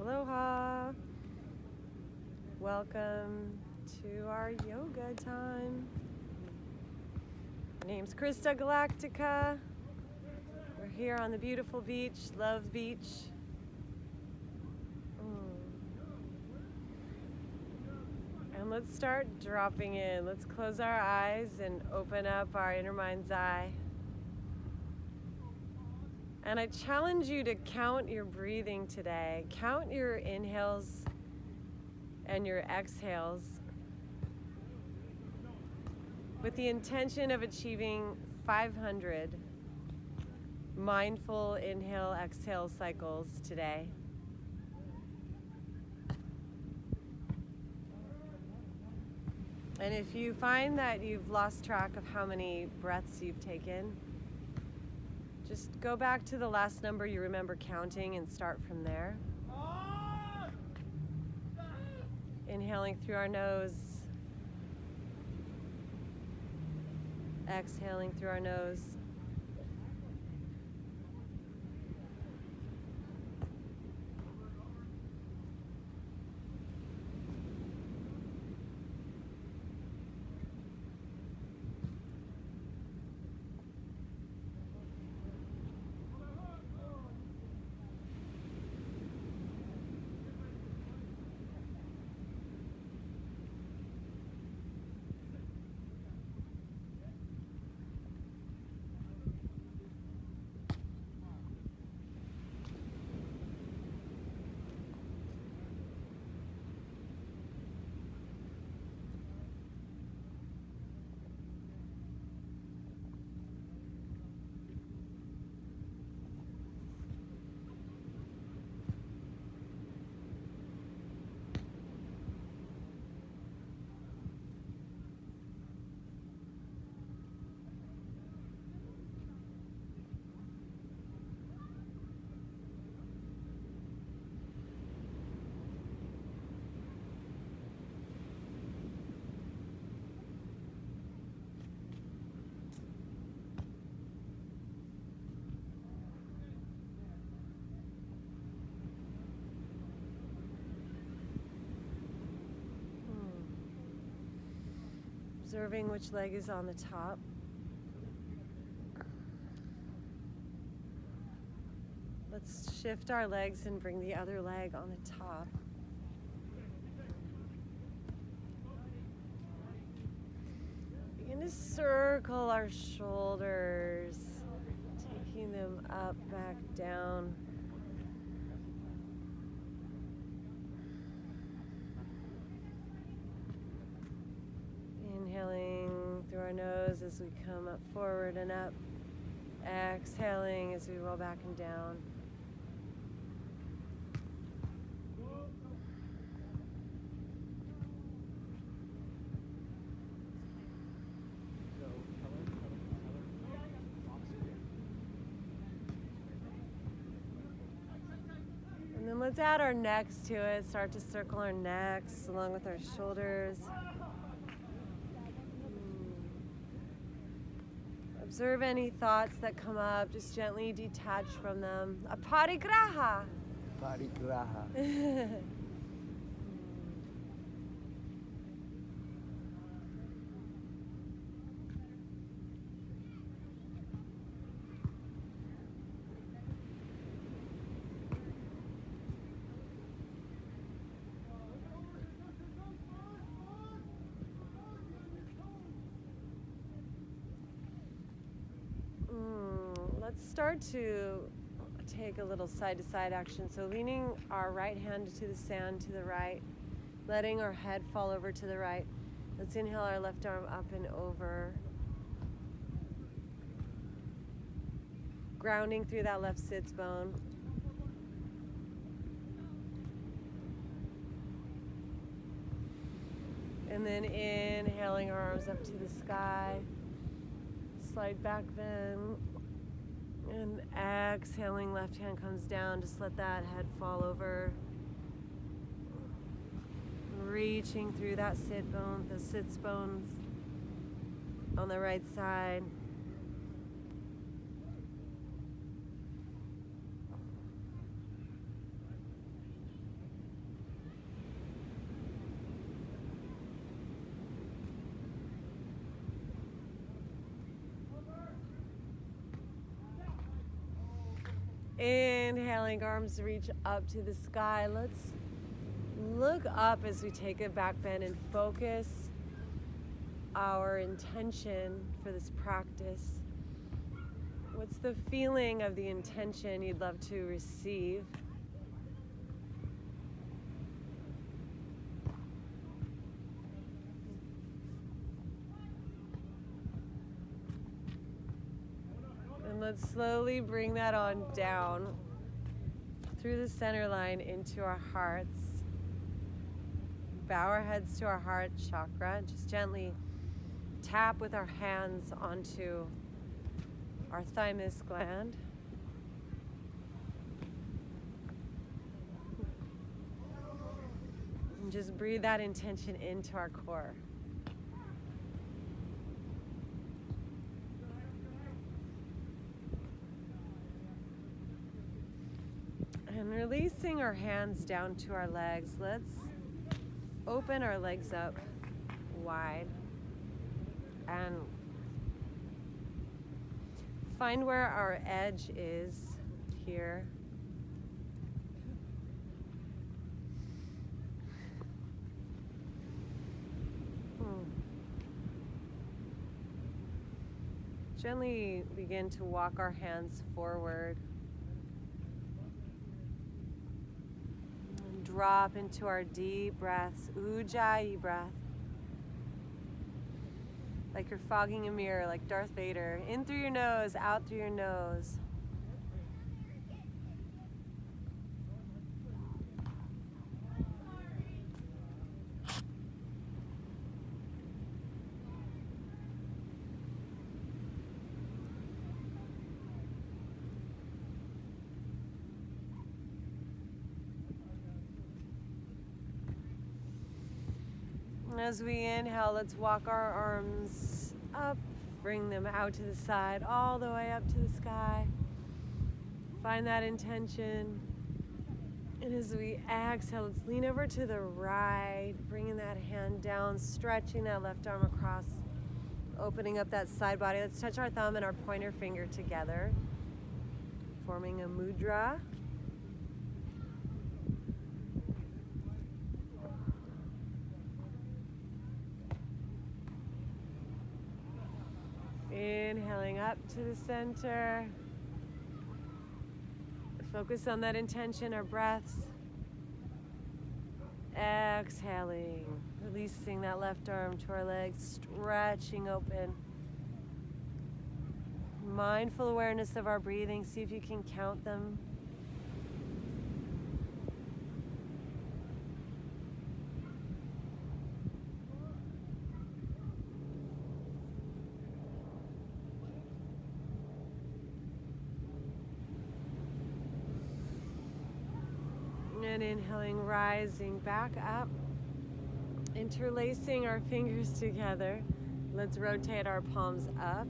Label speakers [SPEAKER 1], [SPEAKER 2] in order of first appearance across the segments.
[SPEAKER 1] Aloha. Welcome to our yoga time. My name's Christa Galactica. We're here on the beautiful beach, Love Beach. And let's start dropping in. Let's close our eyes and open up our inner mind's eye. And I challenge you to count your breathing today. Count your inhales and your exhales with the intention of achieving 500 mindful inhale-exhale cycles today. And if you find that you've lost track of how many breaths you've taken, just go back to the last number you remember counting and start from there. Inhaling through our nose, exhaling through our nose. Observing which leg is on the top. Let's shift our legs and bring the other leg on the top. Begin to circle our shoulders, taking them up, back, down. Inhaling through our nose as we come up forward and up. Exhaling as we roll back and down. And then let's add our necks to it. Start to circle our necks along with our shoulders. Observe any thoughts that come up, just gently detach from them. A parigraha.
[SPEAKER 2] Parigraha.
[SPEAKER 1] Let's start to take a little side-to-side action. So leaning our right hand to the sand to the right, letting our head fall over to the right. Let's inhale our left arm up and over. Grounding through that left sits bone. And then inhaling our arms up to the sky. Slide back bend. And exhaling, left hand comes down. Just let that head fall over. Reaching through that sit bone, the sits bones on the right side. Inhaling, arms reach up to the sky. Let's look up as we take a back bend and focus our intention for this practice. What's the feeling of the intention you'd love to receive? And let's slowly bring that on down through the center line into our hearts. Bow our heads to our heart chakra. Just gently tap with our hands onto our thymus gland. And just breathe that intention into our core. And releasing our hands down to our legs, let's open our legs up wide and find where our edge is here. Gently begin to walk our hands forward. And drop into our deep breaths, Ujjayi breath. Like you're fogging a mirror, like Darth Vader. In through your nose, out through your nose. As we inhale, let's walk our arms up, bring them out to the side, all the way up to the sky. Find that intention. And as we exhale, let's lean over to the right, bringing that hand down, stretching that left arm across, opening up that side body. Let's touch our thumb and our pointer finger together, forming a mudra. Inhaling up to the center. Focus on that intention, our breaths. Exhaling, releasing that left arm to our legs, stretching open. Mindful awareness of our breathing. See if you can count them. And inhaling, rising back up, interlacing our fingers together. Let's rotate our palms up.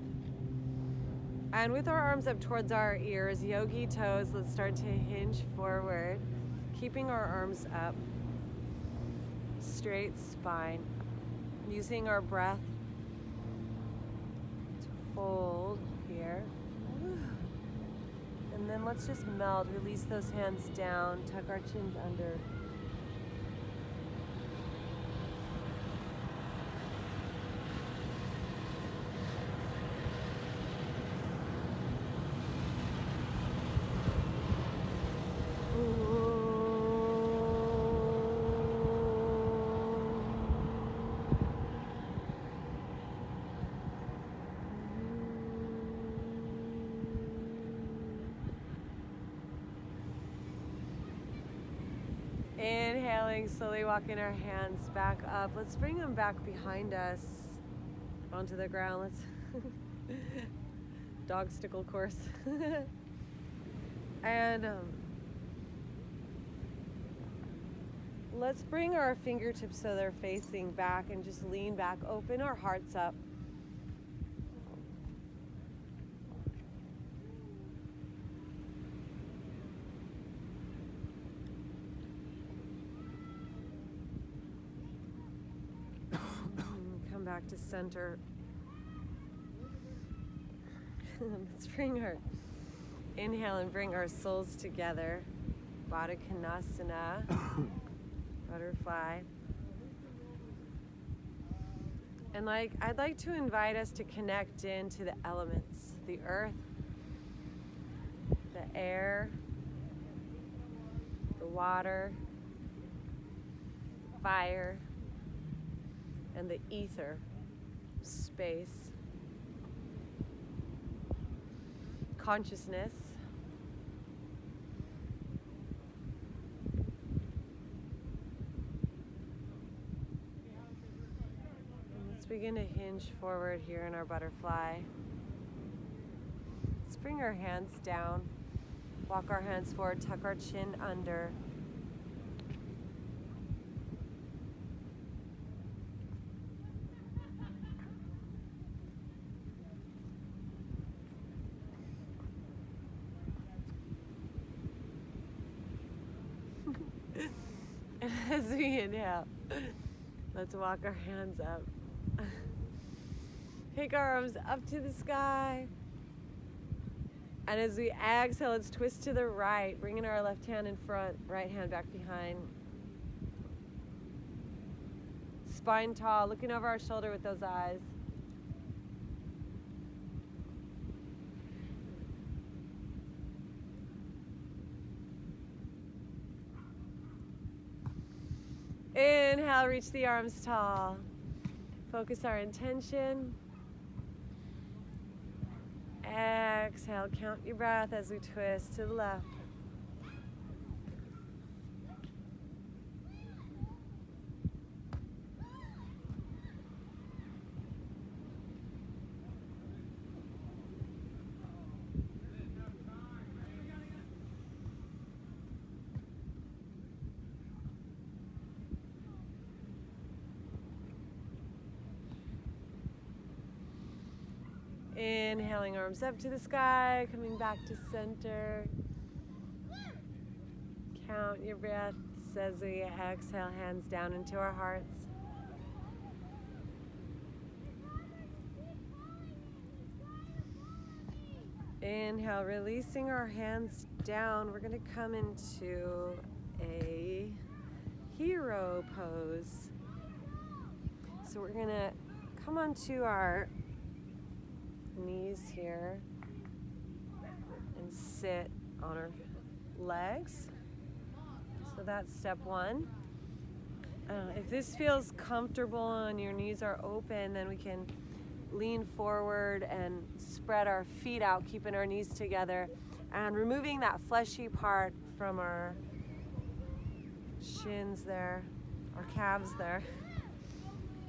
[SPEAKER 1] And with our arms up towards our ears, yogi toes, let's start to hinge forward, keeping our arms up, straight spine, using our breath to fold here. And then let's just melt, release those hands down, tuck our chins under. Inhaling, slowly walking our hands back up. Let's bring them back behind us onto the ground. Let's dog stickle course. And let's bring our fingertips so they're facing back and just lean back, open our hearts up. Back to center. Let's bring our Inhale and bring our souls together. Baddha Konasana, butterfly. And I'd like to invite us to connect into the elements, the earth, the air, the water, fire, and the ether, space, consciousness. Begin to hinge forward here in our butterfly. Let's bring our hands down, walk our hands forward, tuck our chin under. And as we inhale, let's walk our hands up. Take our arms up to the sky. And as we exhale, let's twist to the right, bringing our left hand in front, right hand back behind. Spine tall, looking over our shoulder with those eyes. Inhale, reach the arms tall. Focus our intention. Exhale, count your breath as we twist to the left. Inhaling, arms up to the sky, coming back to center. Count your breaths as we exhale, hands down into our hearts. Inhale, releasing our hands down. We're going to come into a hero pose. So we're going to come onto our knees here and sit on our legs. So that's step one. If this feels comfortable and your knees are open, then we can lean forward and spread our feet out, keeping our knees together and removing that fleshy part from our shins there, our calves there,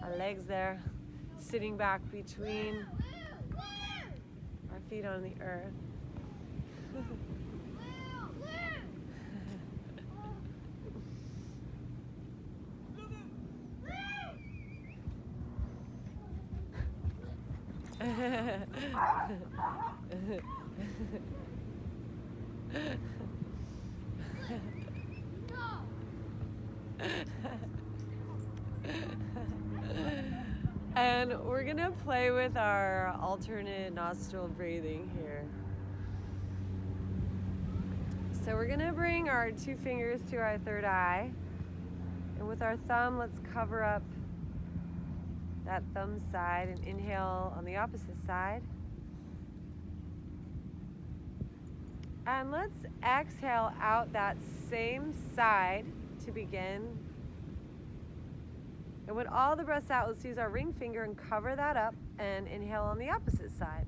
[SPEAKER 1] our legs there, sitting back between our feet on the earth. And we're gonna play with our alternate nostril breathing here. So we're gonna bring our two fingers to our third eye, and with our thumb, let's cover up that thumb side and inhale on the opposite side. And let's exhale out that same side to begin. And with all the breaths out, let's use our ring finger and cover that up and inhale on the opposite side.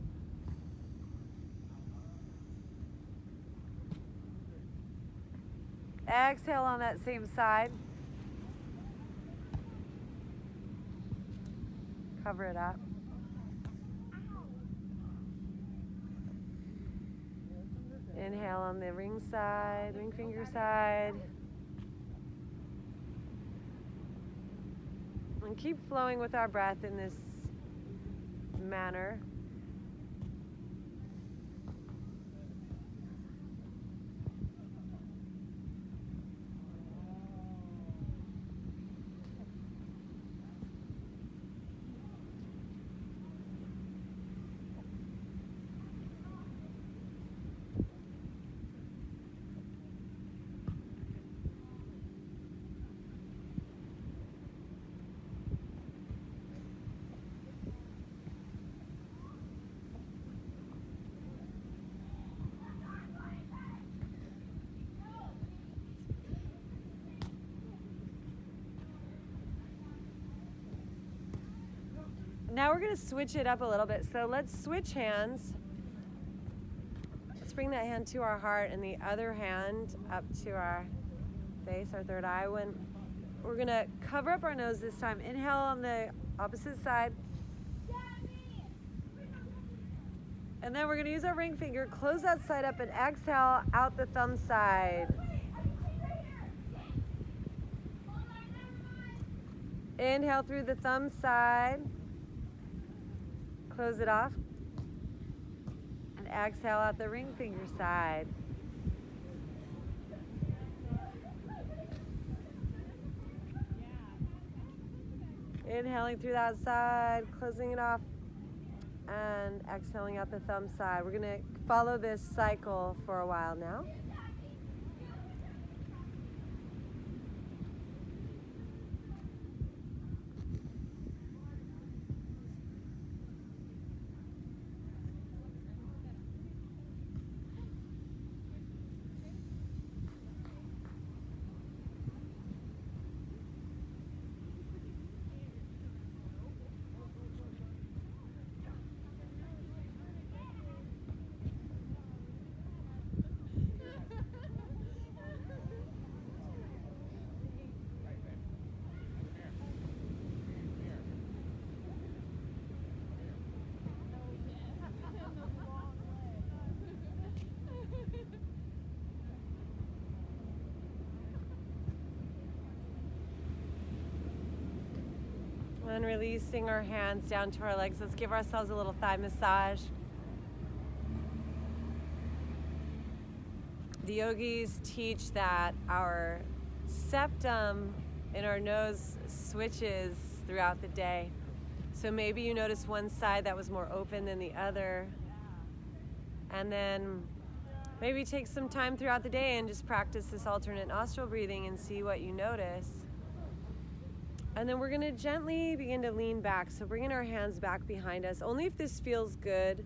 [SPEAKER 1] Exhale on that same side. Cover it up. Inhale on the ring side, ring finger side. And keep flowing with our breath in this manner. Now we're going to switch it up a little bit. So let's switch hands. Let's bring that hand to our heart and the other hand up to our face, our third eye. When we're going to cover up our nose this time. Inhale on the opposite side. And then we're going to use our ring finger, close that side up, and exhale out the thumb side. Inhale through the thumb side. Close it off. And exhale out the ring finger side. Inhaling through that side, closing it off, and exhaling out the thumb side. We're going to follow this cycle for a while now. And releasing our hands down to our legs. Let's give ourselves a little thigh massage. The yogis teach that our septum in our nose switches throughout the day. So maybe you notice one side that was more open than the other. And then maybe take some time throughout the day and just practice this alternate nostril breathing and see what you notice. And then we're going to gently begin to lean back. So bringing our hands back behind us. Only if this feels good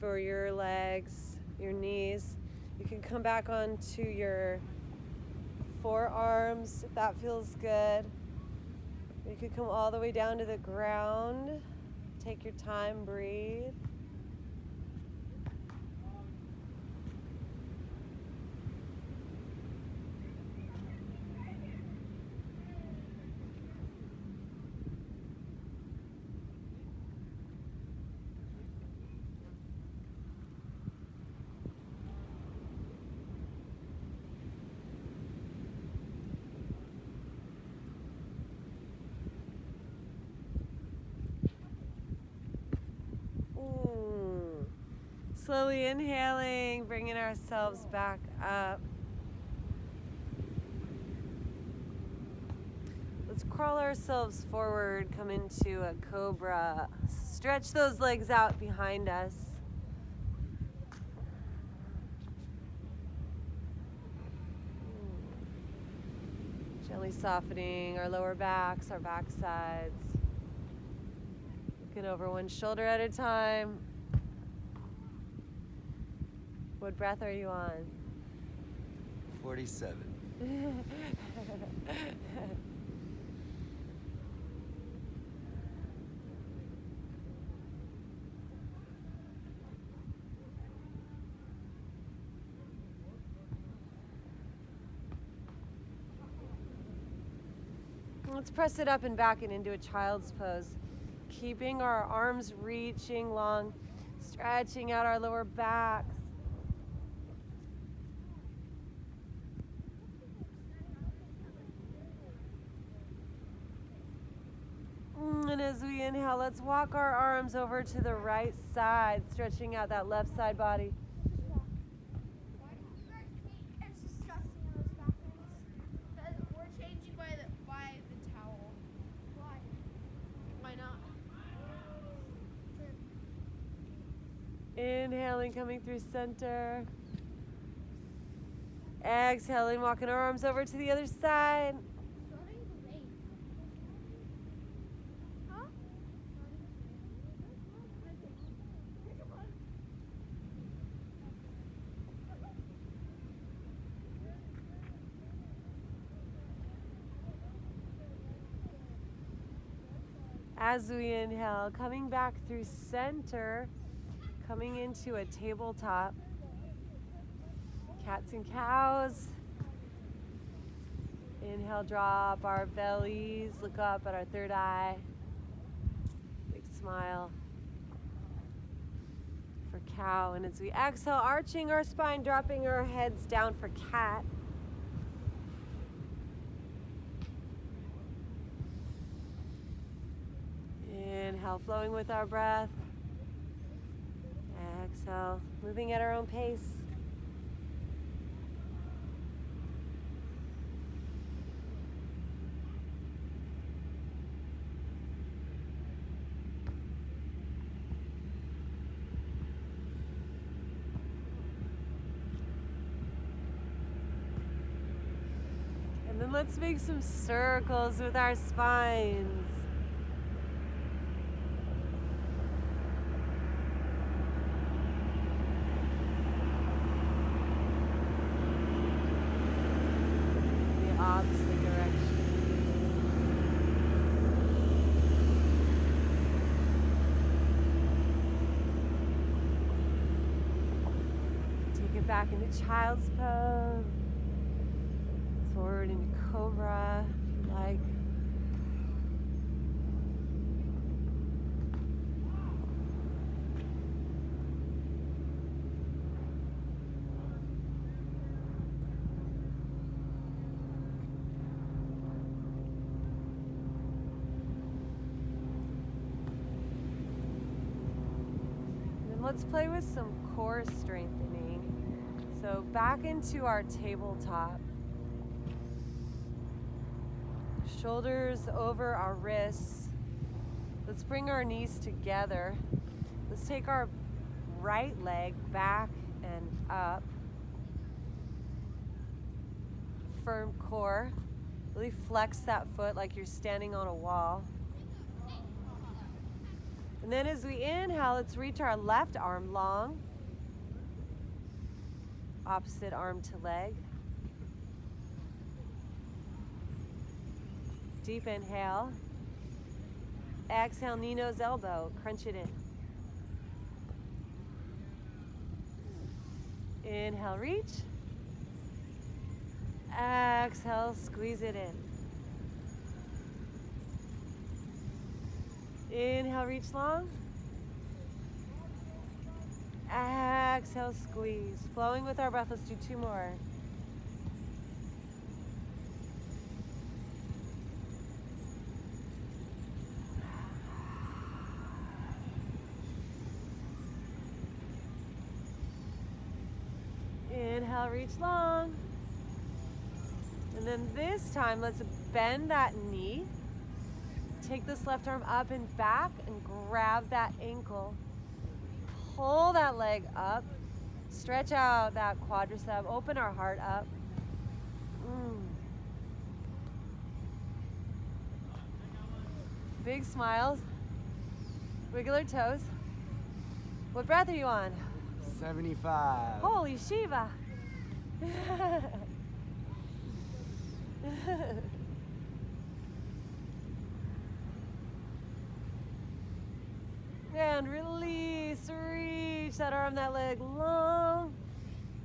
[SPEAKER 1] for your legs, your knees. You can come back onto your forearms if that feels good. You could come all the way down to the ground. Take your time, breathe. Slowly inhaling, bringing ourselves back up. Let's crawl ourselves forward, come into a cobra. Stretch those legs out behind us. Gently softening our lower backs, our back sides. Looking over one shoulder at a time. What breath are you on?
[SPEAKER 2] 47.
[SPEAKER 1] Let's press it up and back and into a child's pose. Keeping our arms reaching long, stretching out our lower backs. And as we inhale, let's walk our arms over to the right side, stretching out that left side body.
[SPEAKER 3] It's disgusting in those bathrooms. Because we're changing by the towel. Why? Why not?
[SPEAKER 1] Inhaling, coming through center. Exhaling, walking our arms over to the other side. As we inhale, coming back through center, coming into a tabletop. Cats and cows. Inhale, drop our bellies, look up at our third eye. Big smile for cow. And as we exhale, arching our spine, dropping our heads down for cat. Inhale, flowing with our breath. Exhale, moving at our own pace. And then let's make some circles with our spines. Opposite direction. Take it back into child's pose. Forward into cobra, if you like. Let's play with some core strengthening. So back into our tabletop. Shoulders over our wrists. Let's bring our knees together. Let's take our right leg back and up. Firm core. Really flex that foot like you're standing on a wall. And then as we inhale, let's reach our left arm long. Opposite arm to leg. Deep inhale. Exhale, knee, nose, elbow. Crunch it in. Inhale, reach. Exhale, squeeze it in. Inhale, reach long. Exhale, squeeze. Flowing with our breath, let's do two more. Inhale, reach long. And then this time, let's bend that knee. Take this left arm up and back and grab that ankle. Pull that leg up. Stretch out that quadricep. Open our heart up. Big smiles. Wiggle our toes. What breath are you on?
[SPEAKER 2] 75.
[SPEAKER 1] Holy Shiva. And release, reach that arm, that leg long,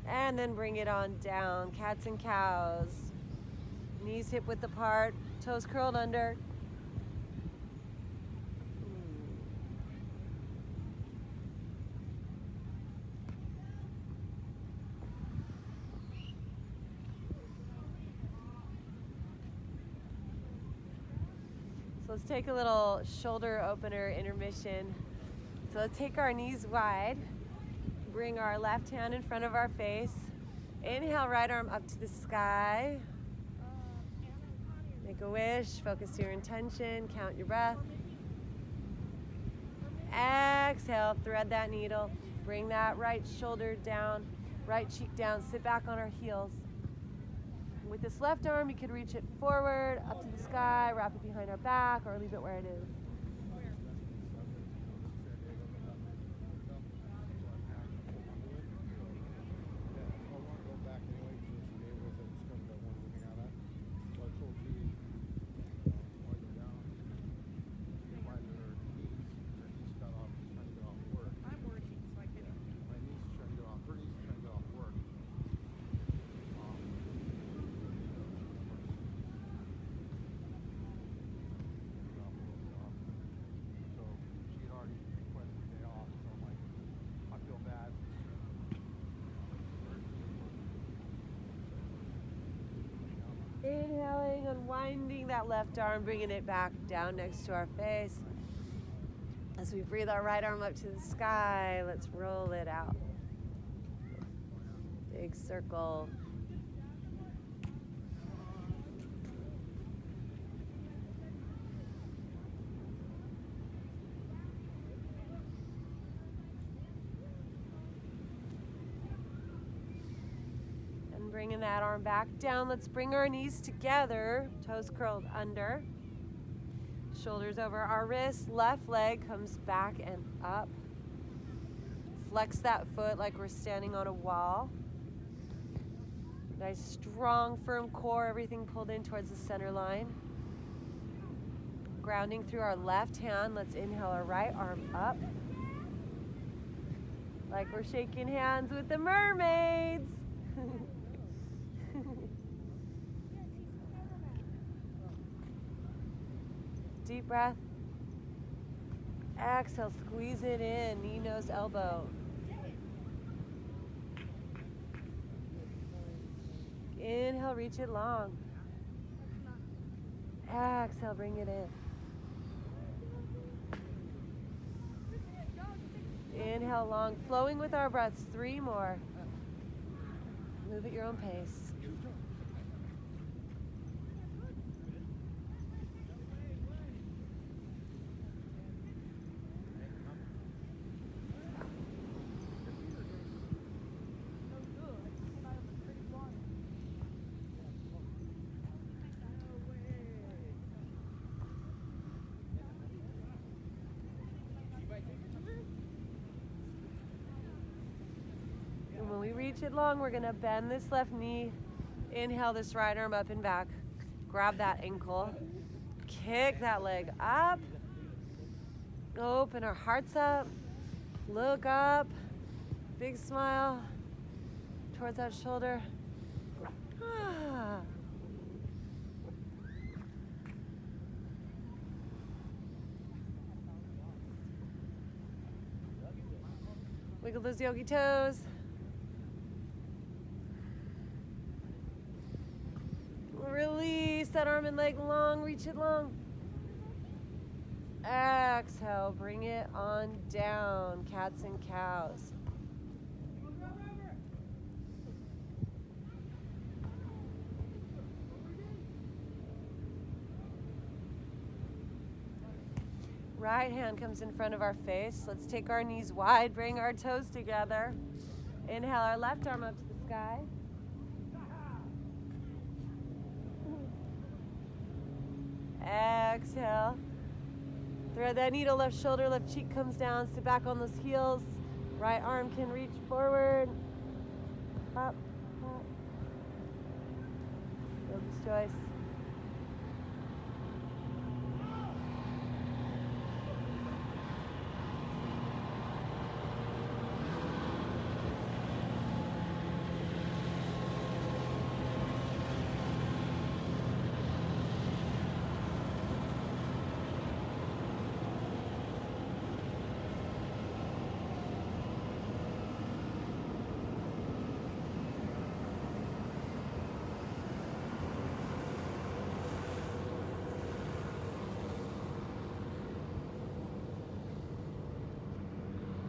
[SPEAKER 1] and then bring it on down. Cats and cows. Knees hip width apart, toes curled under. So let's take a little shoulder opener intermission. So let's take our knees wide, bring our left hand in front of our face. Inhale, right arm up to the sky. Make a wish, focus your intention, count your breath. Exhale, thread that needle. Bring that right shoulder down, right cheek down, sit back on our heels. With this left arm, you could reach it forward, up to the sky, wrap it behind our back, or leave it where it is. Inhaling, unwinding that left arm, bringing it back down next to our face. As we breathe our right arm up to the sky, let's roll it out. Big circle. And bringing that arm back down, let's bring our knees together, toes curled under. Shoulders over our wrists, left leg comes back and up. Flex that foot like we're standing on a wall. Nice, strong, firm core, everything pulled in towards the center line. Grounding through our left hand, let's inhale our right arm up. Like we're shaking hands with the mermaids. Deep breath. Exhale, squeeze it in, knee, nose, elbow. Inhale, reach it long. Exhale, bring it in. Inhale, long, flowing with our breaths. 3 more. Move at your own pace. When we reach it long, we're gonna bend this left knee. Inhale this right arm up and back. Grab that ankle. Kick that leg up. Open our hearts up. Look up. Big smile towards that shoulder. Wiggle those yogi toes. Release that arm and leg long, reach it long. Exhale, bring it on down, cats and cows. Right hand comes in front of our face. Let's take our knees wide, bring our toes together. Inhale our left arm up to the sky. Exhale. Thread that needle, left shoulder, left cheek comes down. Sit back on those heels. Right arm can reach forward. Up, up. Yogi's choice.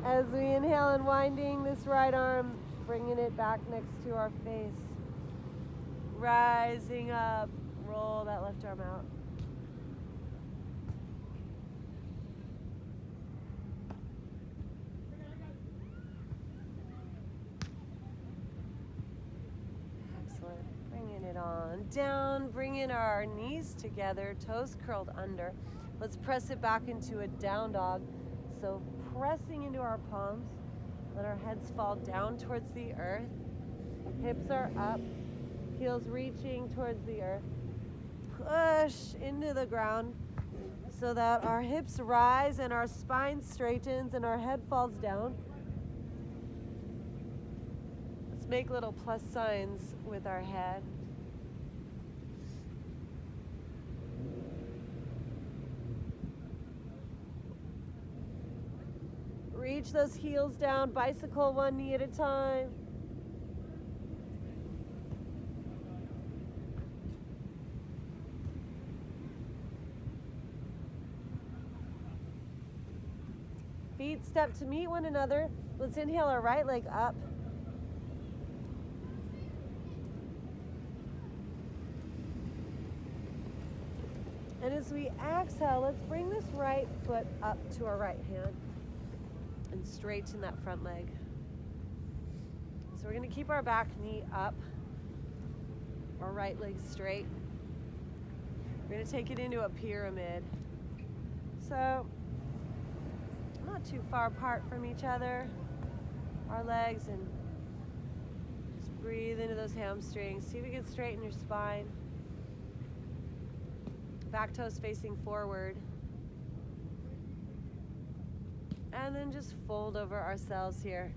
[SPEAKER 1] As we inhale, unwinding this right arm, bringing it back next to our face. Rising up, roll that left arm out. Excellent. Bringing it on down, bringing our knees together, toes curled under. Let's press it back into a down dog. So pressing into our palms, let our heads fall down towards the earth. Hips are up, heels reaching towards the earth. Push into the ground so that our hips rise and our spine straightens and our head falls down. Let's make little plus signs with our head. Reach those heels down, bicycle one knee at a time. Feet step to meet one another. Let's inhale our right leg up. And as we exhale, let's bring this right foot up to our right hand and straighten that front leg. So we're going to keep our back knee up, our right leg straight. We're going to take it into a pyramid. So not too far apart from each other, our legs, and just breathe into those hamstrings. See if you can straighten your spine. Back toes facing forward. And then just fold over ourselves here.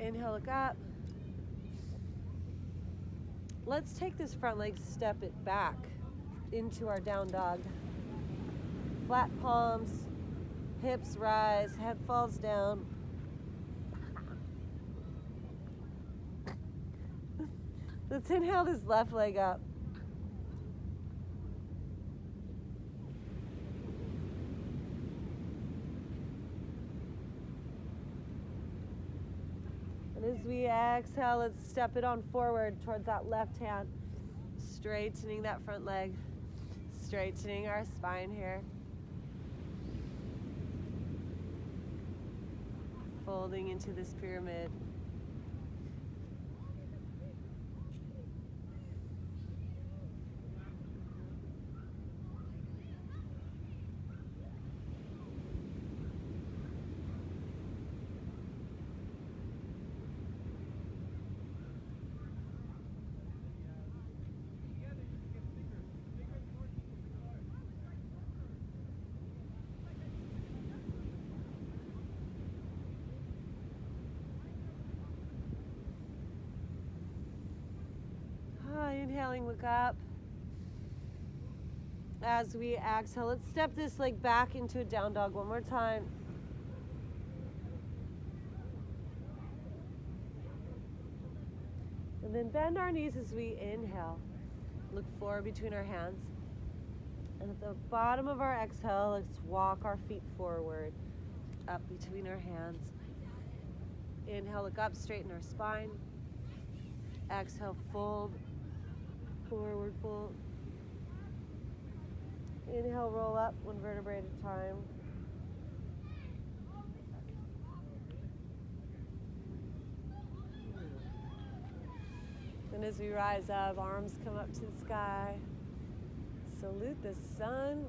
[SPEAKER 1] Inhale, look up. Let's take this front leg, step it back into our down dog. Flat palms, hips rise, head falls down. Let's inhale this left leg up. And as we exhale, let's step it on forward towards that left hand, straightening that front leg, straightening our spine here. Folding into this pyramid. Inhaling, look up. As we exhale, let's step this leg back into a down dog one more time. And then bend our knees as we inhale. Look forward between our hands. And at the bottom of our exhale, let's walk our feet forward, up between our hands. Inhale, look up, straighten our spine. Exhale, fold. Forward fold. Inhale, roll up one vertebrae at a time. And as we rise up, arms come up to the sky. Salute the sun.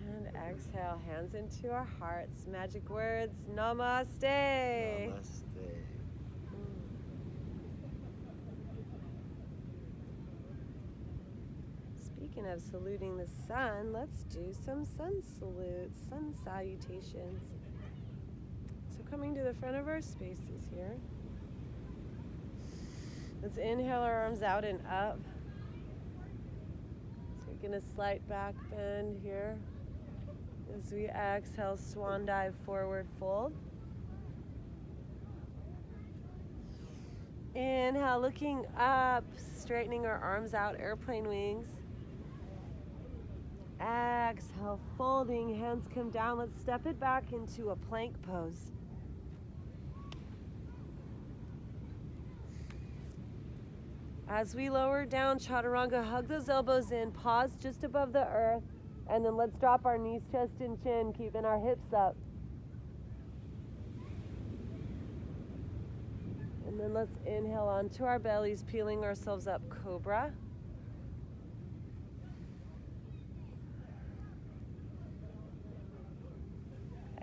[SPEAKER 1] And exhale, hands into our hearts. Magic words, namaste.
[SPEAKER 2] Namaste.
[SPEAKER 1] Speaking of saluting the sun, let's do some sun salutes, sun salutations. So coming to the front of our spaces here. Let's inhale our arms out and up. Taking a slight back bend here. As we exhale, swan dive, forward fold. Inhale, looking up, straightening our arms out, airplane wings. Exhale, folding, hands come down. Let's step it back into a plank pose. As we lower down, chaturanga, hug those elbows in, pause just above the earth, and then let's drop our knees, chest, and chin, keeping our hips up. And then let's inhale onto our bellies, peeling ourselves up, cobra.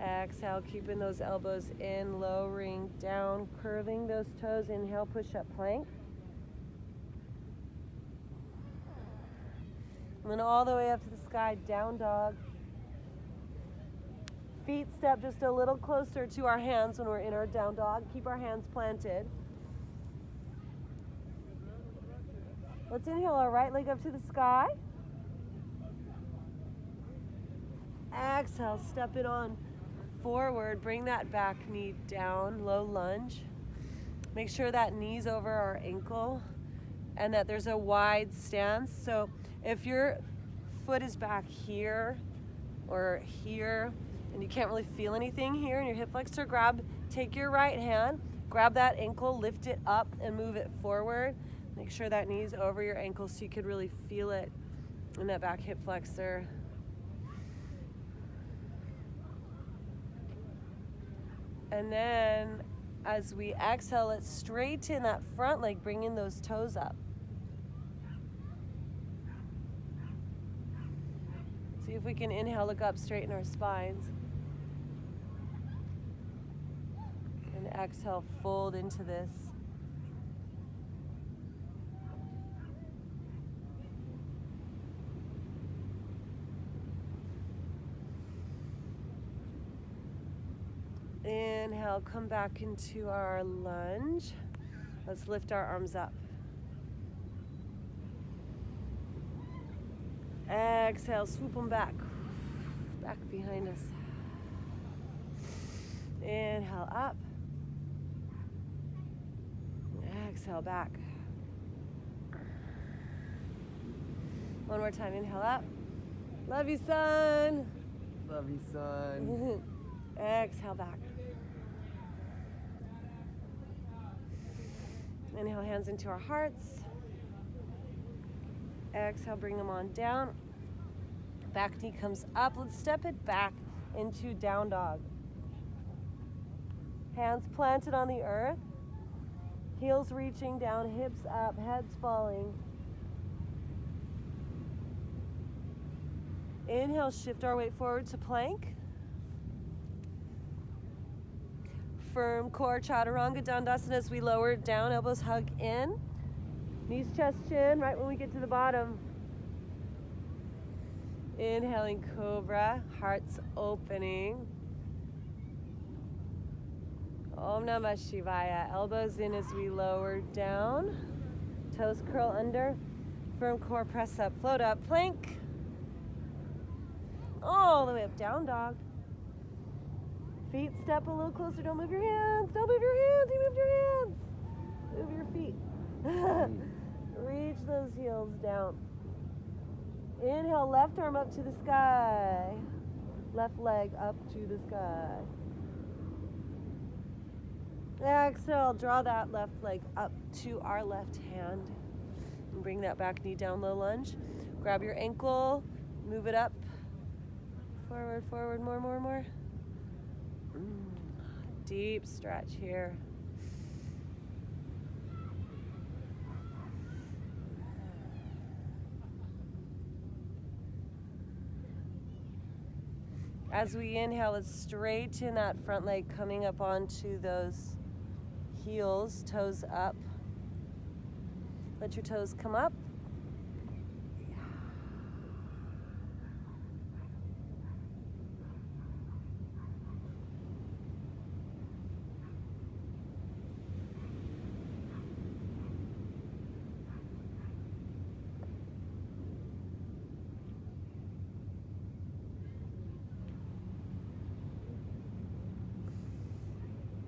[SPEAKER 1] Exhale, keeping those elbows in, lowering down, curving those toes. Inhale, push up plank. And then all the way up to the sky, down dog. Feet step just a little closer to our hands when we're in our down dog. Keep our hands planted. Let's inhale our right leg up to the sky. Exhale, step it on forward. Bring that back knee down, low lunge. Make sure that knee's over our ankle and that there's a wide stance. So if your foot is back here or here and you can't really feel anything here in your hip flexor, take your right hand, grab that ankle, lift it up and move it forward. Make sure that knee's over your ankle so you could really feel it in that back hip flexor. And then as we exhale, let's straighten that front leg, bringing those toes up. See if we can inhale, look up, straighten our spines. And exhale, fold into this. Inhale, come back into our lunge. Let's lift our arms up. Exhale, swoop them back behind us. Inhale, up. Exhale, back. One more time, inhale, up. Love you, son.
[SPEAKER 2] Love you, son.
[SPEAKER 1] Exhale, back. Inhale, hands into our hearts. Exhale, bring them on down. Back knee comes up. Let's step it back into down dog. Hands planted on the earth. Heels reaching down, hips up, heads falling. Inhale, shift our weight forward to plank. Firm core, chaturanga dandasana as we lower it down, elbows hug in. Knees, chest, chin, right when we get to the bottom. Inhaling cobra, hearts opening. Om Namah Shivaya. Elbows in as we lower down. Toes curl under. Firm core, press up, float up, plank. All the way up, down dog. Feet step a little closer. Don't move your hands. Don't move your hands. You moved your hands. Move your feet. Reach those heels down. Inhale, left arm up to the sky. Left leg up to the sky. Exhale, draw that left leg up to our left hand. And bring that back knee down, low lunge. Grab your ankle, move it up. Forward, forward, more. Deep stretch here. As we inhale, let's straighten that front leg, coming up onto those heels, toes up. Let your toes come up.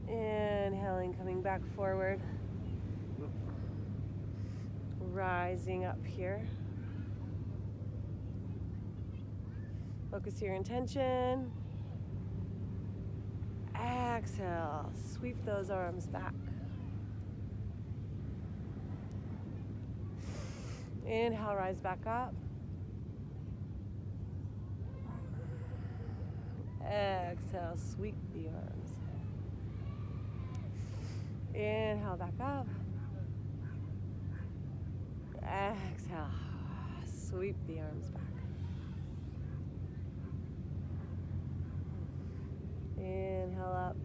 [SPEAKER 1] Inhaling, coming back forward. Rising up here. Focus your intention. Exhale, sweep those arms back. Inhale, rise back up. Exhale, sweep the arms. Inhale, back up. Exhale, sweep the arms back. Inhale up.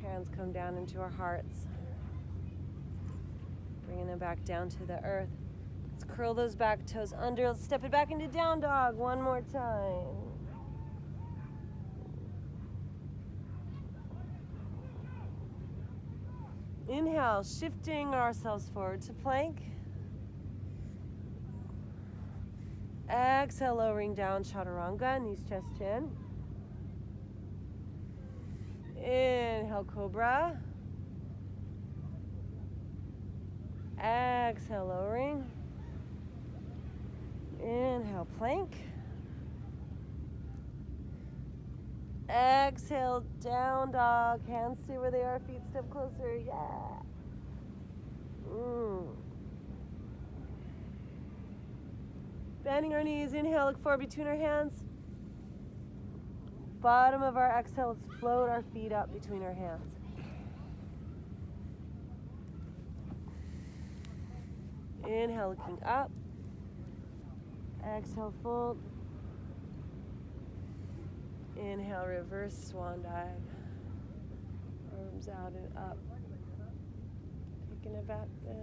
[SPEAKER 1] Hands come down into our hearts. Bringing them back down to the earth. Let's curl those back toes under. Let's step it back into down dog one more time. Inhale, shifting ourselves forward to plank. Exhale, lowering down, chaturanga, knees, chest, chin. Inhale, cobra. Exhale, lowering. Inhale, plank. Exhale, down dog. Hands stay where they are, feet step closer. Yeah. Bending our knees. Inhale, look forward between our hands. Bottom of our exhale, let's float our feet up between our hands. Inhale, looking up. Exhale, fold. Inhale, reverse swan dive. Arms out and up. Taking a back bend.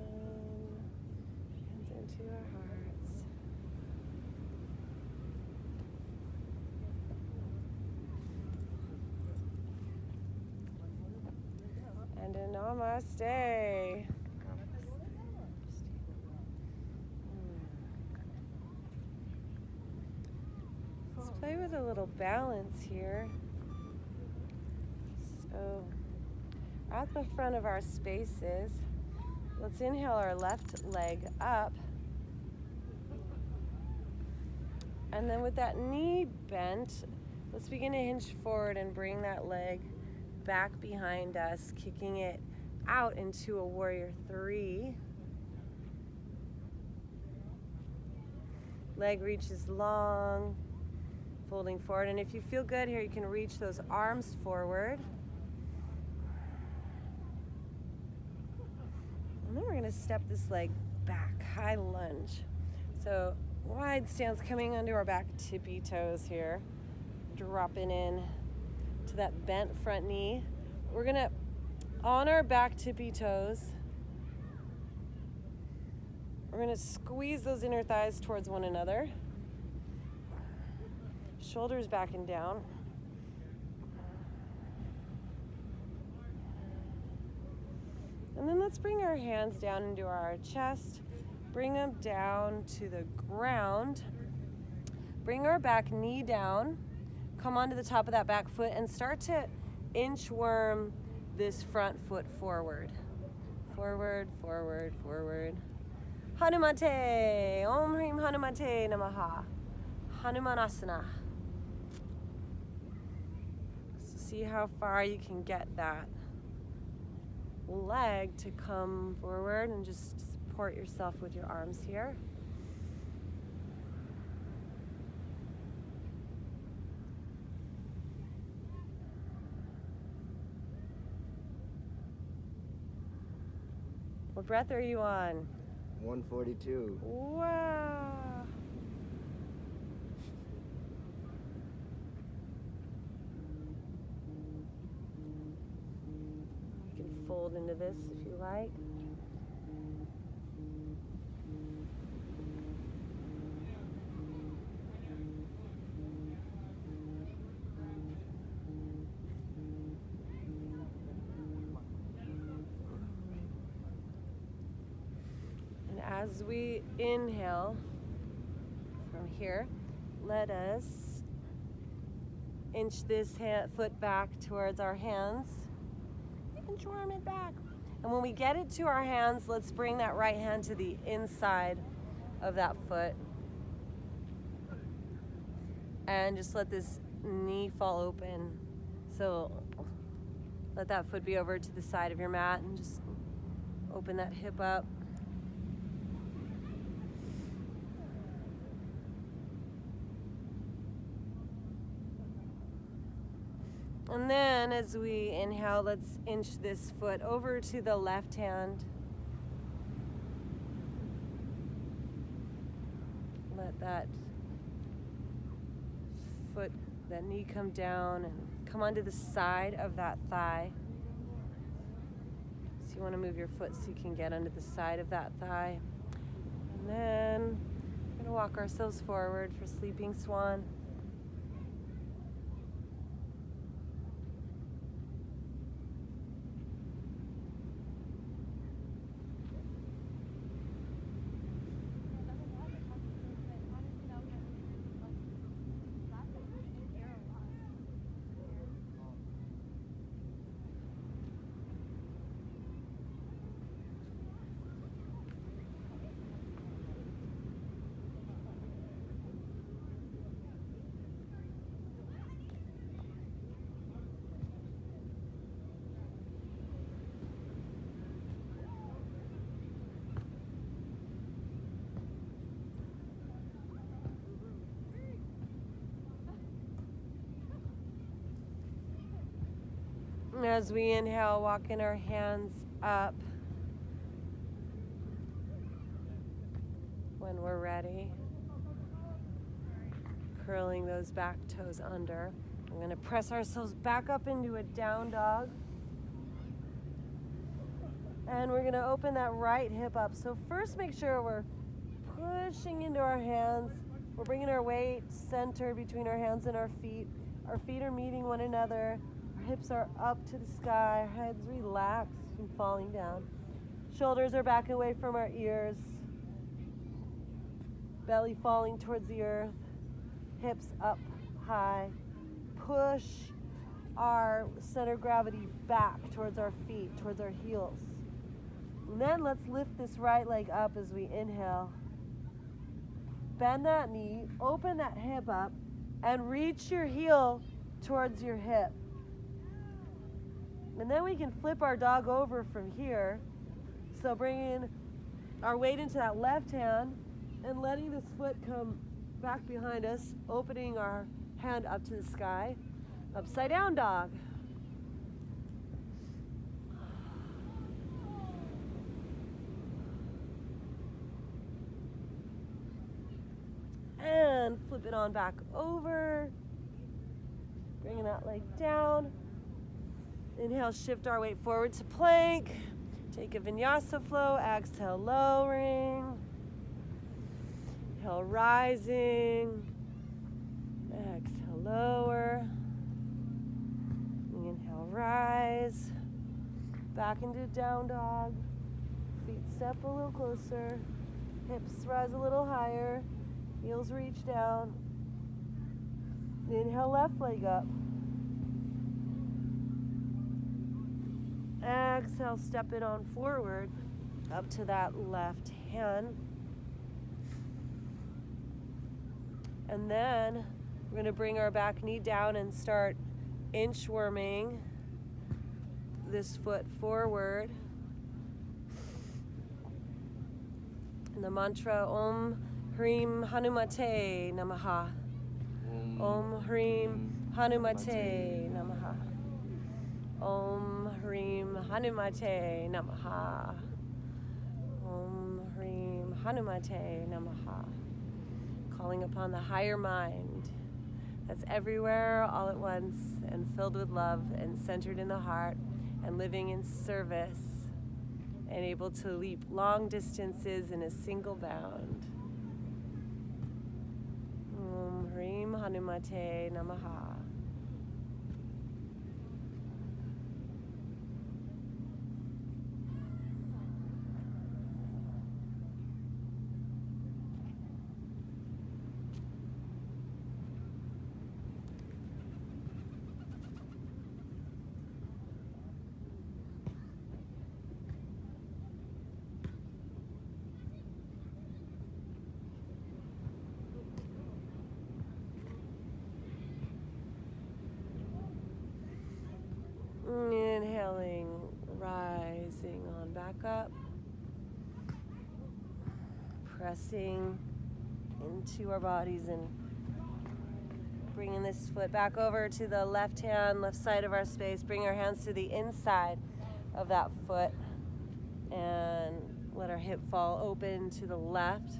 [SPEAKER 1] Hands into our hearts. And a namaste. Let's play with a little balance here. So, at the front of our spaces, let's inhale our left leg up. And then with that knee bent, let's begin to hinge forward and bring that leg back behind us, kicking it out into a warrior three. Leg reaches long, folding forward. And if you feel good here, you can reach those arms forward. And then we're gonna step this leg back, high lunge. So wide stance coming onto our back tippy toes here. Dropping in to that bent front knee. We're gonna, on our back tippy toes, we're gonna squeeze those inner thighs towards one another. Shoulders back and down. And then let's bring our hands down into our chest. Bring them down to the ground. Bring our back knee down. Come onto the top of that back foot and start to inchworm this front foot forward. Forward, forward, forward. Hanumate. Om Hrim Hanumate Namaha. Hanumanasana. So see how far you can get that leg to come forward and just support yourself with your arms here. What breath are you on?
[SPEAKER 2] 142.
[SPEAKER 1] Wow. You can fold into this if you like. As we inhale from here, let us inch this foot back towards our hands. Inchworm it back. And when we get it to our hands, let's bring that right hand to the inside of that foot. And just let this knee fall open. So let that foot be over to the side of your mat and just open that hip up. And then as we inhale, let's inch this foot over to the left hand. Let that foot, that knee come down and come onto the side of that thigh. So you want to move your foot so you can get under the side of that thigh. And then we're going to walk ourselves forward for sleeping swan. As we inhale, walking our hands up. When we're ready, curling those back toes under. We're going to press ourselves back up into a down dog. And we're going to open that right hip up. So first make sure we're pushing into our hands. We're bringing our weight center between our hands and our feet. Our feet are meeting one another. Our hips are up to the sky. Our heads relaxed and falling down. Shoulders are back away from our ears. Belly falling towards the earth. Hips up high. Push our center of gravity back towards our feet, towards our heels. And then let's lift this right leg up as we inhale. Bend that knee, open that hip up, and reach your heel towards your hip. And then we can flip our dog over from here. So bringing our weight into that left hand and letting this foot come back behind us, opening our hand up to the sky. Upside down dog. And flip it on back over. Bringing that leg down. Inhale, shift our weight forward to plank. Take a vinyasa flow. Exhale, lowering. Inhale, rising. Exhale, lower. Inhale, rise. Back into down dog. Feet step a little closer. Hips rise a little higher. Heels reach down. Inhale, left leg up. Exhale, step it on forward up to that left hand. And then we're going to bring our back knee down and start inchworming this foot forward. And the mantra Om Hrim Hanumate Namaha. Om Hrim Hanumate Namaha. Om Hrim Hanumate Namaha. Om Hrim Hanumate Namaha. Calling upon the higher mind that's everywhere all at once and filled with love and centered in the heart and living in service and able to leap long distances in a single bound. Om Hrim Hanumate Namaha. Inhaling, rising on back up, pressing into our bodies and bringing this foot back over to the left hand, left side of our space. Bring our hands to the inside of that foot and let our hip fall open to the left.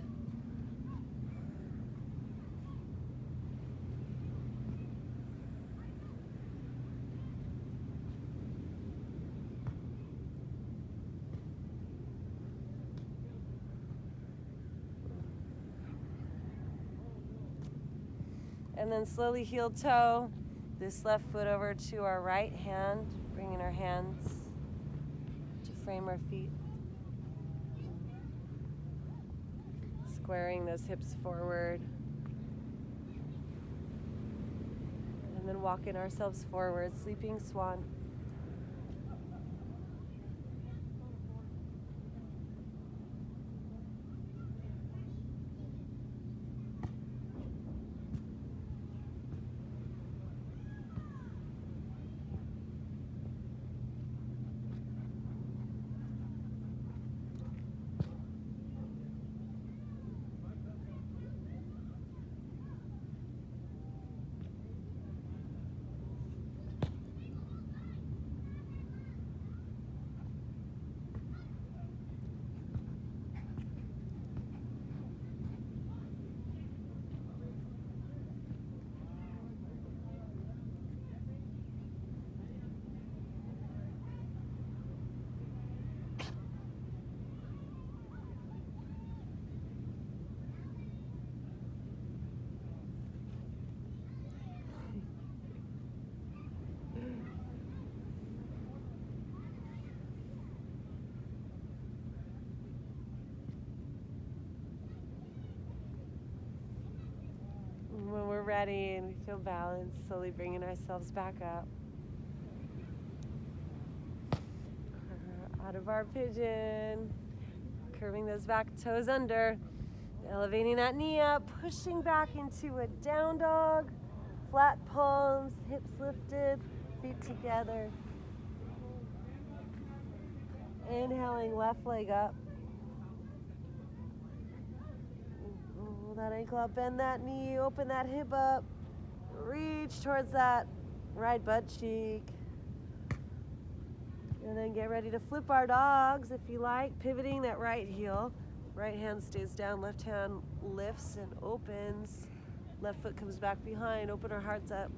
[SPEAKER 1] And then slowly heel toe this left foot over to our right hand, bringing our hands to frame our feet. Squaring those hips forward. And then walking ourselves forward, sleeping swan. ready and we feel balanced, slowly bringing ourselves back up. Out of our pigeon, curving those back toes under, elevating that knee up, pushing back into a down dog, flat palms, hips lifted, feet together. Inhaling, left leg up. Roll that ankle up, bend that knee, open that hip up, reach towards that right butt cheek. And then get ready to flip our dogs if you like, pivoting that right heel. Right hand stays down, left hand lifts and opens. Left foot comes back behind, open our hearts up.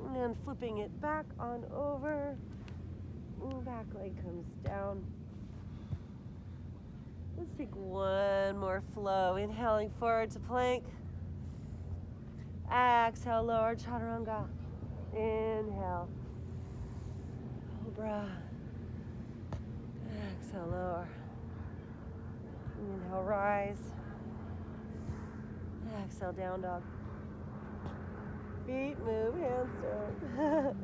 [SPEAKER 1] And then flipping it back on over. Back leg comes down. Let's take one more flow. Inhaling forward to plank. Exhale, lower chaturanga. Inhale. Cobra. Exhale, lower. Inhale, rise. Exhale, down dog. Feet move, hands turn.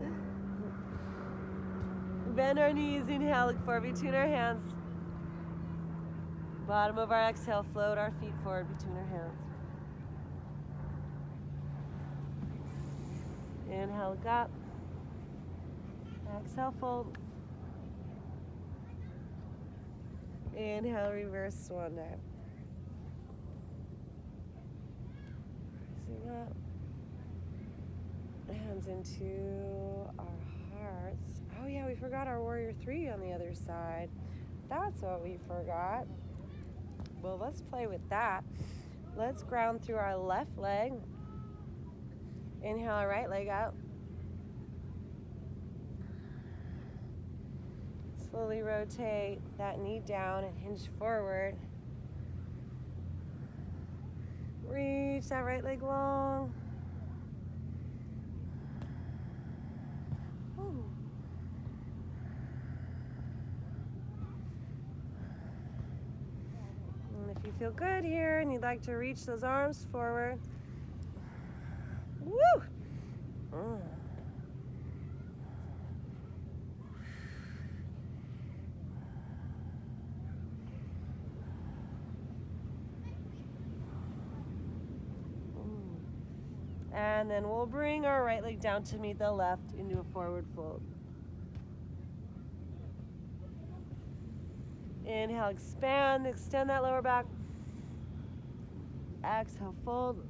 [SPEAKER 1] Bend our knees, inhale, look forward between our hands. Bottom of our exhale, float our feet forward between our hands. Inhale, look up. Exhale, fold. Inhale, reverse swan dive. Rising up. Hands into our hearts. Oh yeah, we forgot our warrior 3 on the other side. That's what we forgot. Well, let's play with that. Let's ground through our left leg. Inhale our right leg out. Slowly rotate that knee down and hinge forward. Reach that right leg long. If you feel good here and you'd like to reach those arms forward. Woo! And then we'll bring our right leg down to meet the left into a forward fold. Inhale, expand, extend that lower back. Exhale, fold.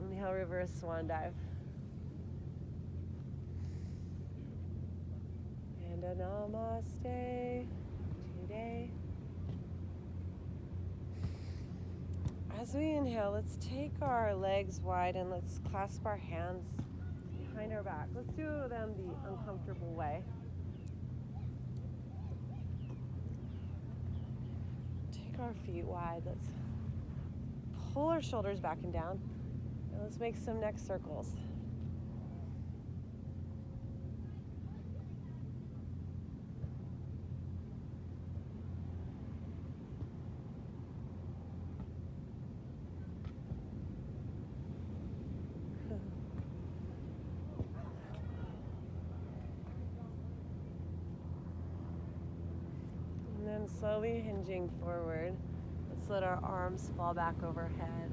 [SPEAKER 1] Inhale, reverse swan dive. And a namaste today. As we inhale, let's take our legs wide and let's clasp our hands behind our back. Let's do them the uncomfortable way. Take our feet wide. Let's pull our shoulders back and down. And let's make some neck circles. And then slowly hinging forward. Let's let our arms fall back overhead.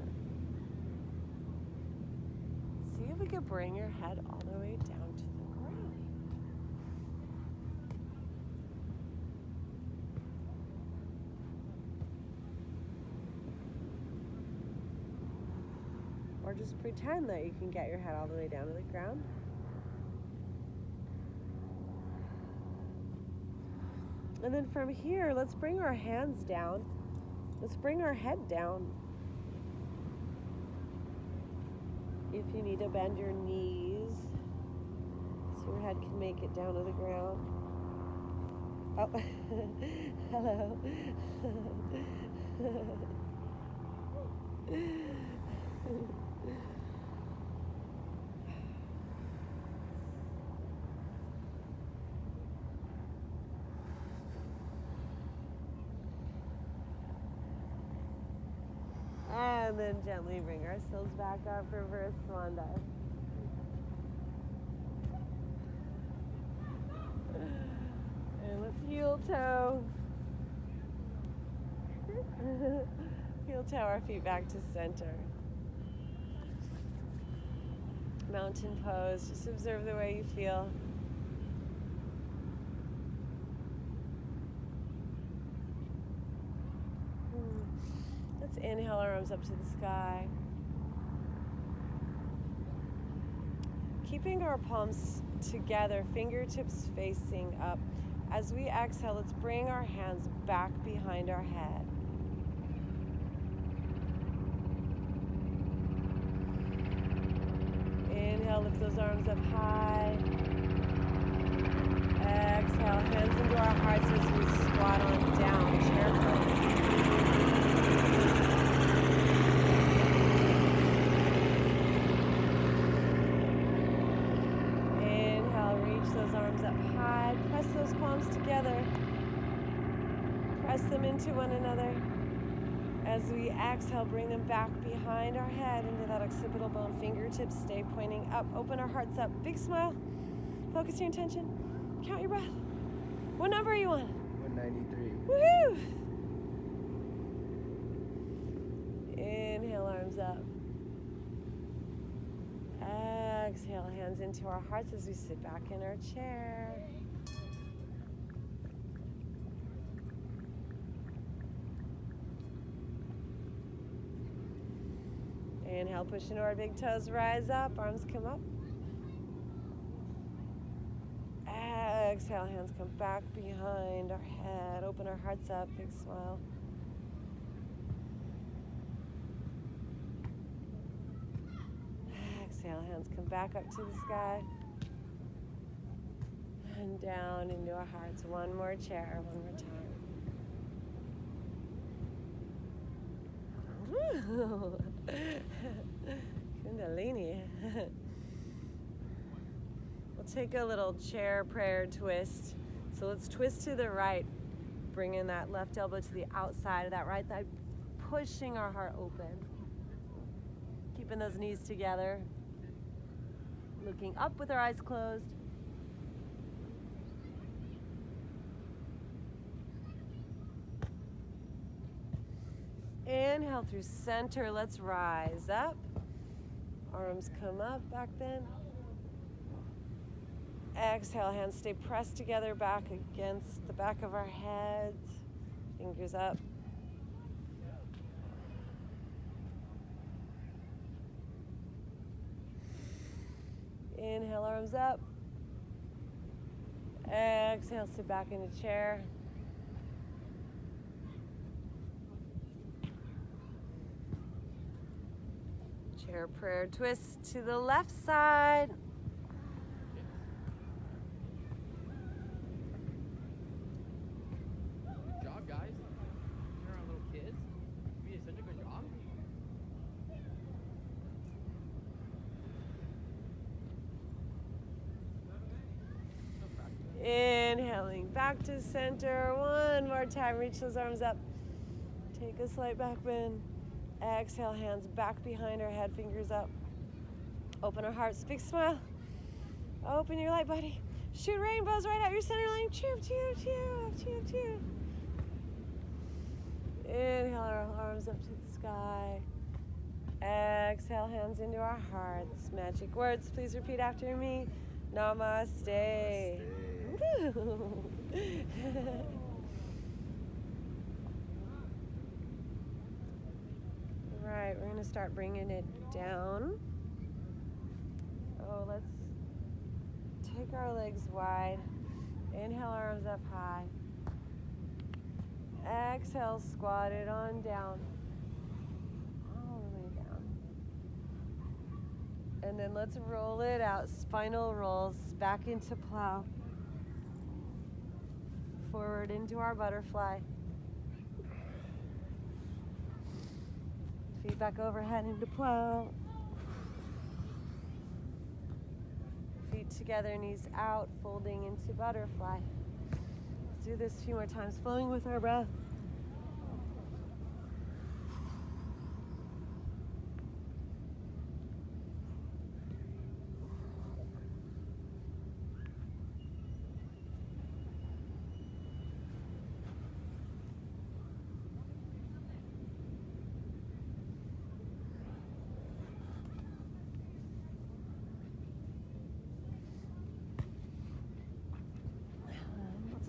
[SPEAKER 1] See if we can bring your head all the way down to the ground. Or just pretend that you can get your head all the way down to the ground. And then from here, let's bring our hands down. Let's bring our head down. If you need to bend your knees so your head can make it down to the ground. Oh, hello. And then gently bring ourselves back up, reverse swan dive. And let's heel toe. Heel toe our feet back to center. Mountain pose, just observe the way you feel. Let's inhale our arms up to the sky. Keeping our palms together, fingertips facing up. As we exhale, let's bring our hands back behind our head. Inhale, lift those arms up high. Exhale, hands into our hearts as we squat on down, chair pose. Inhale, reach those arms up high. Press those palms together. Press them into one another. As we exhale, bring them back behind our head into that occipital bone. Fingertips stay pointing up. Open our hearts up. Big smile. Focus your intention. Count your breath. What number are you on?
[SPEAKER 2] 193.
[SPEAKER 1] Woohoo! Inhale, arms up. Exhale, hands into our hearts as we sit back in our chair. Inhale, push into our big toes, rise up, arms come up. Exhale, hands come back behind our head, open our hearts up, big smile. Exhale, hands come back up to the sky. And down into our hearts. One more chair, one more time. Woo! Kundalini. We'll take a little chair prayer twist. So let's twist to the right, bringing that left elbow to the outside of that right thigh, pushing our heart open. Keeping those knees together. Looking up with our eyes closed. Inhale through center, let's rise up. Arms come up, back bend. Exhale, hands stay pressed together back against the back of our heads. Fingers up. Inhale, arms up. Exhale, sit back in a chair. Chair prayer twist to the left side.
[SPEAKER 4] Good job, guys. You're around little kids. You did such a good job.
[SPEAKER 1] Inhaling back to center. One more time. Reach those arms up. Take a slight back bend. Exhale, hands back behind our head, fingers up. Open our hearts, big smile. Open your light body. Shoot rainbows right out your center line. Chew, chew, chew, chew, chew. Inhale our arms up to the sky. Exhale, hands into our hearts. Magic words, please repeat after me. Namaste. Woo. Right, we're gonna start bringing it down. So let's take our legs wide. Inhale, arms up high. Exhale, squat it on down. All the way down. And then let's roll it out. Spinal rolls back into plow. Forward into our butterfly. Feet back overhead into plow. Feet together, knees out, folding into butterfly. Let's do this a few more times, flowing with our breath.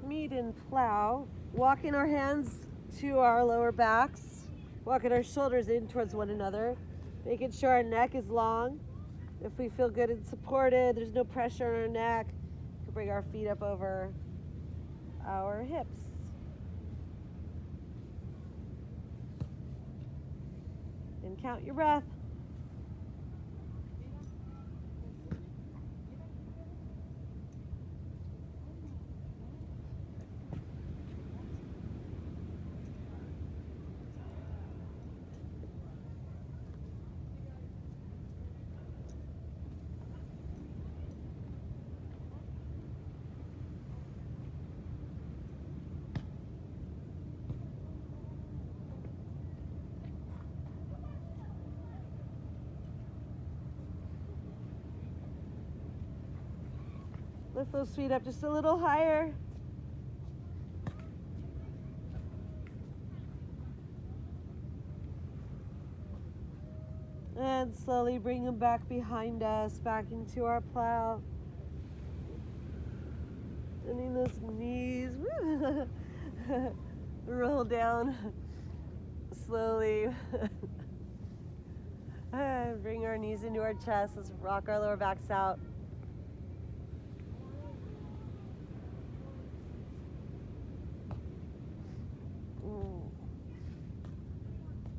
[SPEAKER 1] Meet in plow, walking our hands to our lower backs, walking our shoulders in towards one another, making sure our neck is long. If we feel good and supported, there's no pressure on our neck, we can bring our feet up over our hips. And count your breath. Lift those feet up just a little higher. And slowly bring them back behind us, back into our plow. Bending those knees. Roll down slowly. And bring our knees into our chest. Let's rock our lower backs out.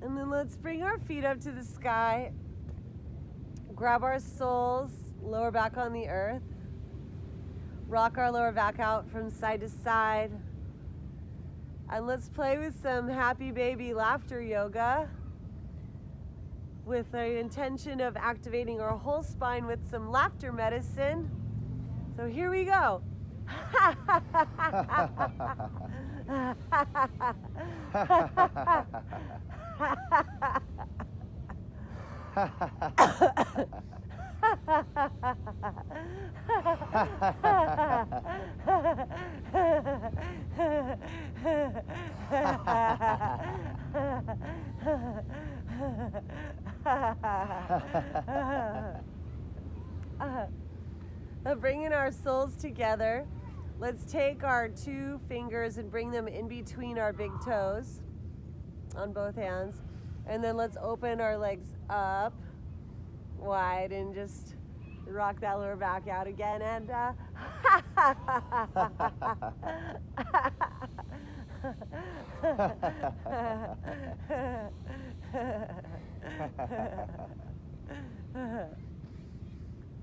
[SPEAKER 1] And then let's bring our feet up to the sky. Grab our soles, lower back on the earth. Rock our lower back out from side to side. And let's play with some happy baby laughter yoga with the intention of activating our whole spine with some laughter medicine. So here we go. Bringing our soles together, let's take our two fingers and bring them in between our big toes on both hands. And then let's open our legs up wide and just rock that lower back out again. And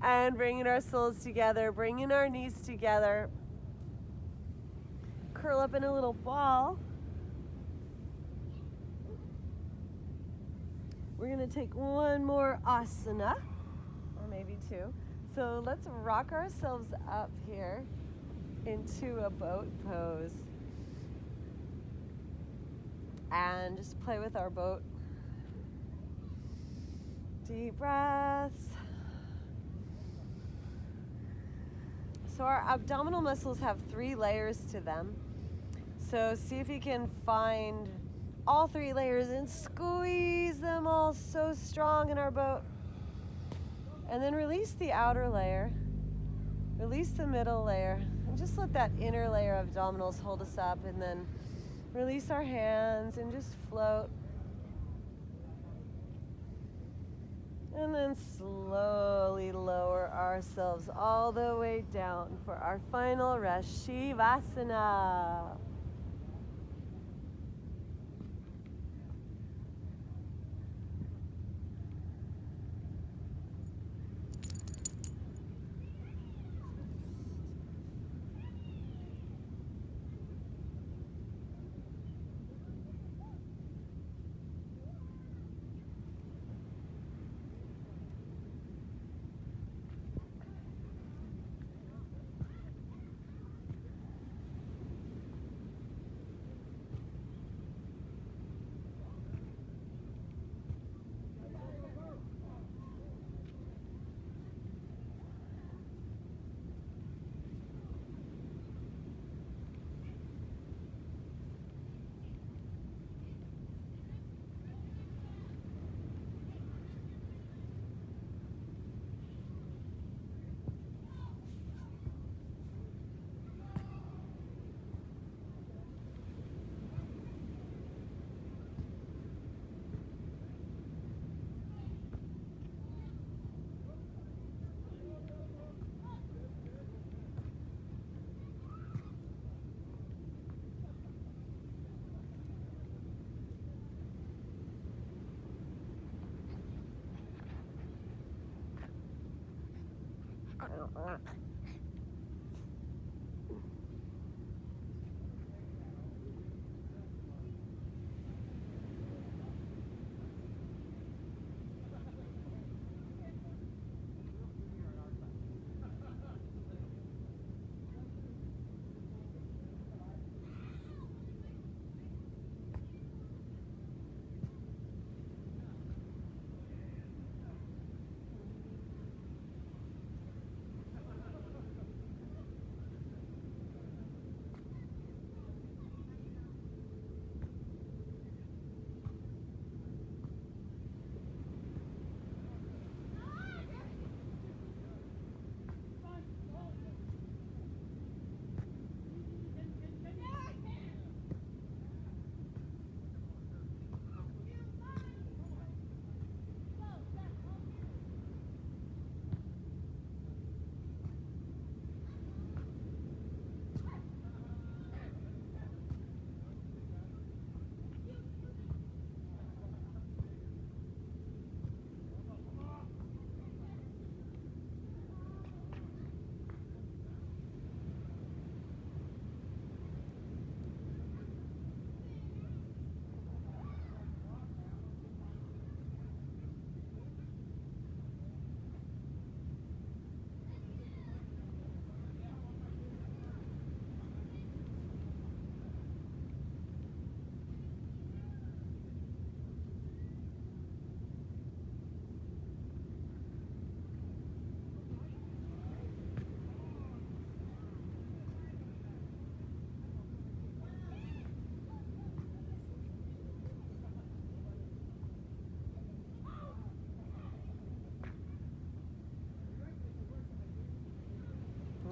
[SPEAKER 1] and bringing our soles together, bringing our knees together. Curl up in a little ball. We're gonna take one more asana, or maybe two. So let's rock ourselves up here into a boat pose. And just play with our boat. Deep breaths. So our abdominal muscles have 3 layers to them. So see if you can find all 3 layers and squeeze them all so strong in our boat. And then release the outer layer. Release the middle layer. And just let that inner layer of abdominals hold us up. And then release our hands and just float. And then slowly lower ourselves all the way down for our final rest, Shavasana.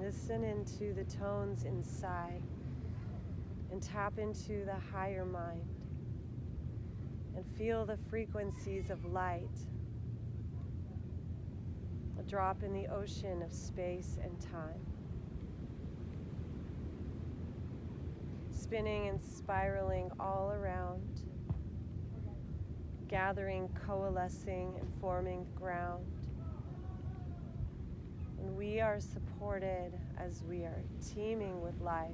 [SPEAKER 1] Listen into the tones inside and tap into the higher mind and feel the frequencies of light, a drop in the ocean of space and time, spinning and spiraling all around, gathering, coalescing, and forming ground. And we are supported as we are teeming with life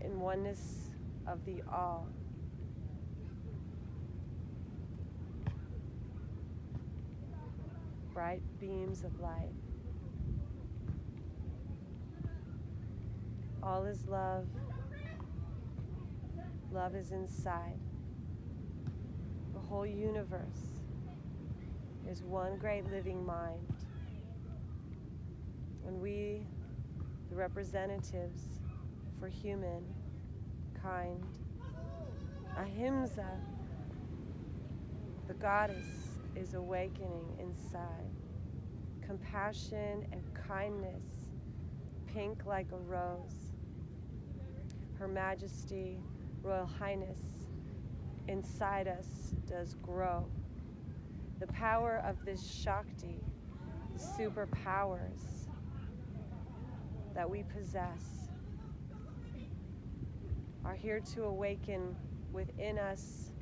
[SPEAKER 1] in oneness of the all. Bright beams of light. All is love. Love is inside. The whole universe is one great living mind. And we, the representatives for human kind, Ahimsa, the goddess, is awakening inside. Compassion and kindness, pink like a rose. Her Majesty, Royal Highness, inside us does grow. The power of this Shakti, the superpowers that we possess, are here to awaken within us,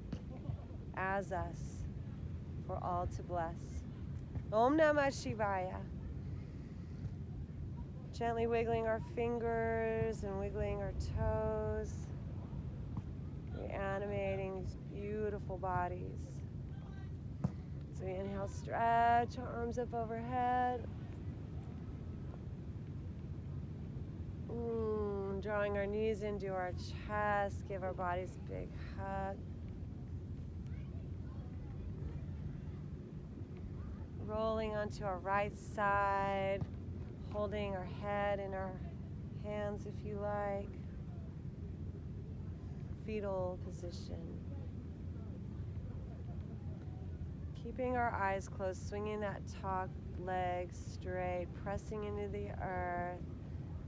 [SPEAKER 1] as us, for all to bless. Om Namah Shivaya. Gently wiggling our fingers and wiggling our toes, reanimating these beautiful bodies. So we inhale, stretch our arms up overhead. Drawing our knees into our chest, give our bodies a big hug. Rolling onto our right side, holding our head in our hands if you like. Fetal position. Keeping our eyes closed, swinging that top leg straight, pressing into the earth.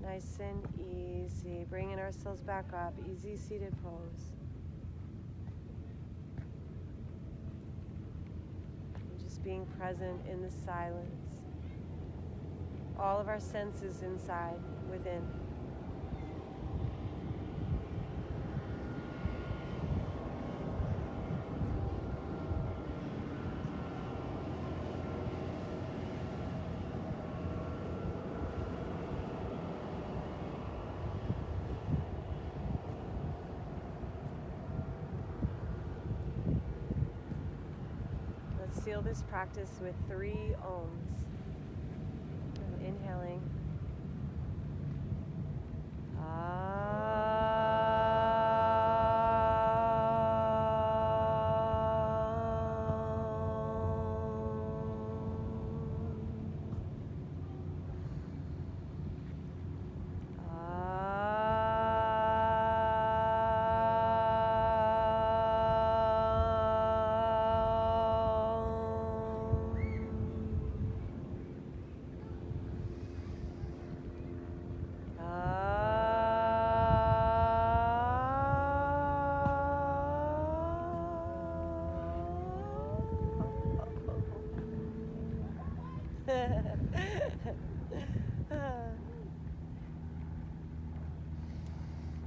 [SPEAKER 1] Nice and easy, bringing ourselves back up, easy seated pose. And just being present in the silence. All of our senses inside, within. feel this practice with 3 ohms. I'm inhaling.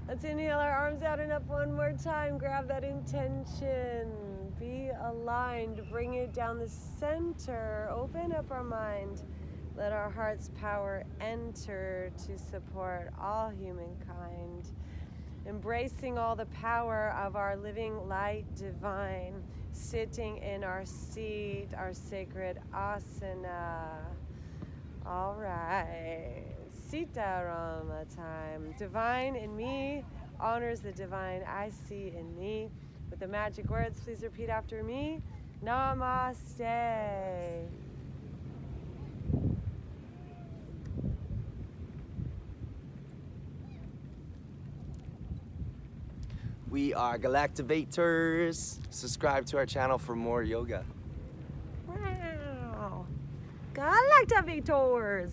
[SPEAKER 1] Let's inhale our arms out and up one more time. Grab that intention. Be aligned. Bring it down the center. Open up our mind. Let our heart's power enter to support all humankind. Embracing all the power of our living light divine. Sitting in our seat, our sacred asana. All right. Sita Rama time. Divine in me honors the divine I see in me. With the magic words, please repeat after me. Namaste.
[SPEAKER 2] We are Galactivators. Subscribe to our channel for more yoga.
[SPEAKER 1] Wow. Galactivators.